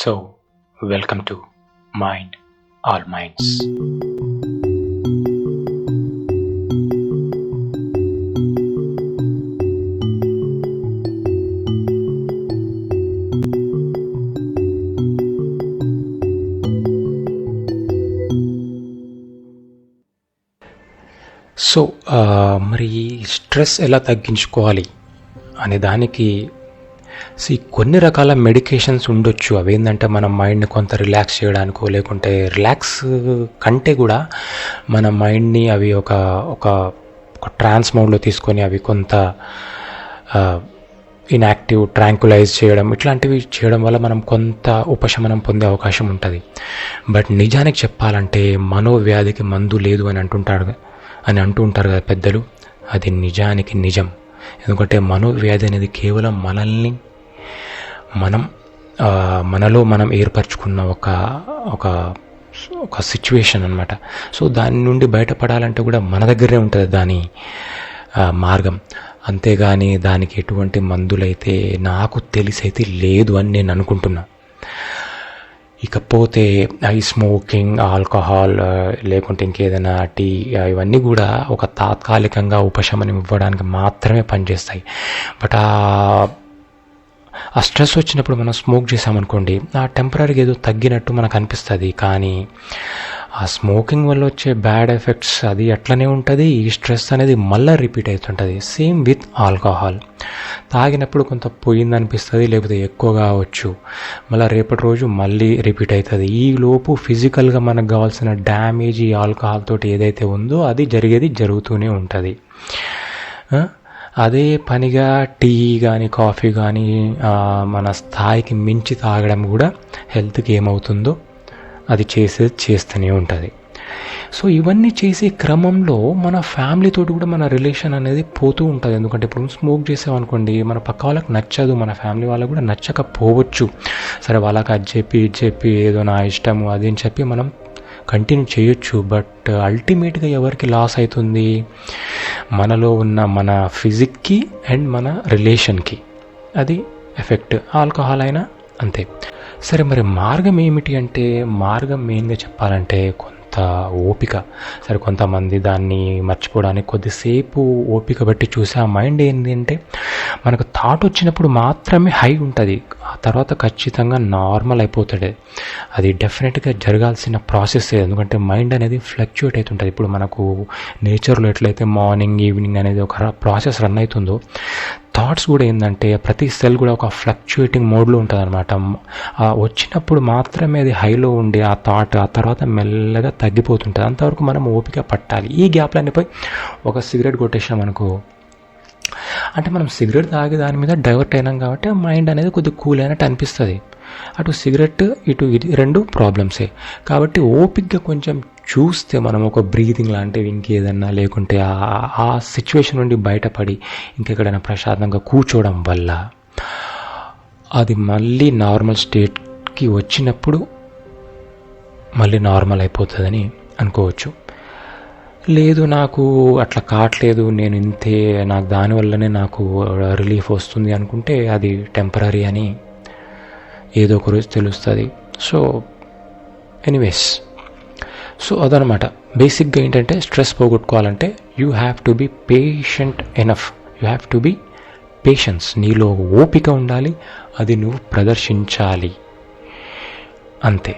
So, welcome to Mind All Minds. So మరి stress ఎలా తగ్గించుకోవాలి అనే దానికి కొన్ని రకాల మెడికేషన్స్ ఉండొచ్చు. అవేంటంటే మన మైండ్ని కొంత రిలాక్స్ చేయడానికో, లేకుంటే రిలాక్స్ కంటే కూడా మన మైండ్ని అవి ఒక ఒక ట్రాన్స్ మోడ్లో తీసుకొని అవి కొంత ఇన్యాక్టివ్ ట్రాంక్యులైజ్ చేయడం, ఇట్లాంటివి చేయడం వల్ల మనం కొంత ఉపశమనం పొందే అవకాశం ఉంటుంది. బట్ నిజానికి చెప్పాలంటే మనోవ్యాధికి మందు లేదు అని అంటూ ఉంటారు కదా పెద్దలు. అది నిజానికి నిజం. ఎందుకంటే మనోవ్యాధి అనేది కేవలం మనలో మనం ఏర్పరచుకున్న ఒక సిచ్యువేషన్ అన్నమాట. సో దాని నుండి బయటపడాలంటే కూడా మన దగ్గరే ఉంటుంది దాని మార్గం. అంతేగాని దానికి ఎటువంటి మందులైతే నాకు తెలిసైతే లేదు అని నేను అనుకుంటున్నా. ఇకపోతే ఈ స్మోకింగ్, ఆల్కహాల్, లేకుంటే ఇంకేదైనా టీ, ఇవన్నీ కూడా ఒక తాత్కాలికంగా ఉపశమనం ఇవ్వడానికి మాత్రమే పనిచేస్తాయి. బట్ ఆ స్ట్రెస్ వచ్చినప్పుడు మనం స్మోక్ చేసామనుకోండి, ఆ టెంపరీగా ఏదో తగ్గినట్టు మనకు అనిపిస్తుంది. కానీ ఆ స్మోకింగ్ వల్ల వచ్చే బ్యాడ్ ఎఫెక్ట్స్ అది అట్లనే ఉంటుంది. ఈ స్ట్రెస్ అనేది మళ్ళీ రిపీట్ అవుతుంటుంది. Same with alcohol. తాగినప్పుడు కొంత పోయింది అనిపిస్తుంది, లేకపోతే ఎక్కువ కావచ్చు, మళ్ళీ రేపటి రోజు మళ్ళీ రిపీట్ అవుతుంది. ఈ లోపు ఫిజికల్గా మనకు కావాల్సిన డ్యామేజ్ ఈ ఆల్కహాల్ తోటి ఏదైతే ఉందో అది జరుగుతూనే ఉంటుంది. అదే పనిగా టీ కానీ కాఫీ కానీ మన స్థాయికి మించి తాగడం కూడా హెల్త్కి ఏమవుతుందో అది చేస్తూనే ఉంటుంది. సో ఇవన్నీ చేసే క్రమంలో మన ఫ్యామిలీతోటి కూడా మన రిలేషన్ అనేది పోతూ ఉంటుంది. ఎందుకంటే ఇప్పుడు స్మోక్ చేసామనుకోండి, మన పక్క వాళ్ళకి నచ్చదు, మన ఫ్యామిలీ వాళ్ళకి కూడా నచ్చకపోవచ్చు. సరే వాళ్ళకి అది చెప్పి ఏదో నా ఇష్టము అది అని చెప్పి మనం కంటిన్యూ చేయొచ్చు. బట్ అల్టిమేట్గా ఎవరికి లాస్ అవుతుంది? మనలో ఉన్న మన ఫిజిక్కి అండ్ మన రిలేషన్కి అది ఎఫెక్ట్. ఆల్కహాల్ అయినా అంతే. సరే, మరి మార్గం ఏమిటి అంటే, మార్గం మెయిన్గా చెప్పాలంటే కొంత ఓపిక. సరే, కొంతమంది దాన్ని మర్చిపోవడానికి కొద్దిసేపు ఓపిక బట్టి చూసి ఆ మైండ్ ఏంటంటే మనకు థాట్ వచ్చినప్పుడు మాత్రమే హై ఉంటుంది, ఆ తర్వాత ఖచ్చితంగా నార్మల్ అయిపోతుంది. అది డెఫినెట్గా జరగాల్సిన ప్రాసెస్. ఎందుకంటే మైండ్ అనేది ఫ్లక్చుయేట్ అవుతుంటుంది. ఇప్పుడు మనకు నేచర్లో ఎట్లయితే మార్నింగ్ ఈవినింగ్ అనేది ఒక ప్రాసెస్ రన్ అవుతుందో, థాట్స్ కూడా ఏంటంటే ప్రతి సెల్ కూడా ఒక ఫ్లక్చుయేటింగ్ మోడ్లో ఉంటుంది అనమాట. వచ్చినప్పుడు మాత్రమే అది హైలో ఉండి ఆ థాట్ ఆ తర్వాత మెల్లగా తగ్గిపోతుంటుంది. అంతవరకు మనం ఓపిక పట్టాలి. ఈ గ్యాప్లన్నీ పోయి ఒక సిగరెట్ కొట్టేసాం అనుకో, అంటే మనం సిగరెట్ తాగి దాని మీద డైవర్ట్ అయినాం కాబట్టి ఆ మైండ్ అనేది కొద్దిగా కూల్ అయినట్టు అనిపిస్తుంది. అటు సిగరెట్ ఇటు ఇది రెండు ప్రాబ్లమ్సే. కాబట్టి ఓపిక్గా కొంచెం చూస్తే మనం ఒక బ్రీతింగ్ లాంటివి ఇంకేదన్నా, లేకుంటే ఆ సిచ్యువేషన్ నుండి బయటపడి ఇంకెక్కడైనా ప్రశాంతంగా కూర్చోవడం వల్ల అది మళ్ళీ నార్మల్ స్టేట్కి వచ్చినప్పుడు మళ్ళీ నార్మల్ అయిపోతుందని అనుకోవచ్చు. లేదు నాకు అట్లా కావట్లేదు, నేను ఇంతే, నాకు దానివల్లనే నాకు రిలీఫ్ వస్తుంది అనుకుంటే అది టెంపరీ అని ఏదో ఒక రోజు తెలుస్తుంది. సో ఎనీవేస్, సో అదనమాట. బేసిక్గా ఏంటంటే స్ట్రెస్ పోగొట్టుకోవాలంటే you have to be patient enough. You have to be patience. నీలో ఓపిక ఉండాలి, అది నువ్వు ప్రదర్శించాలి, అంతే.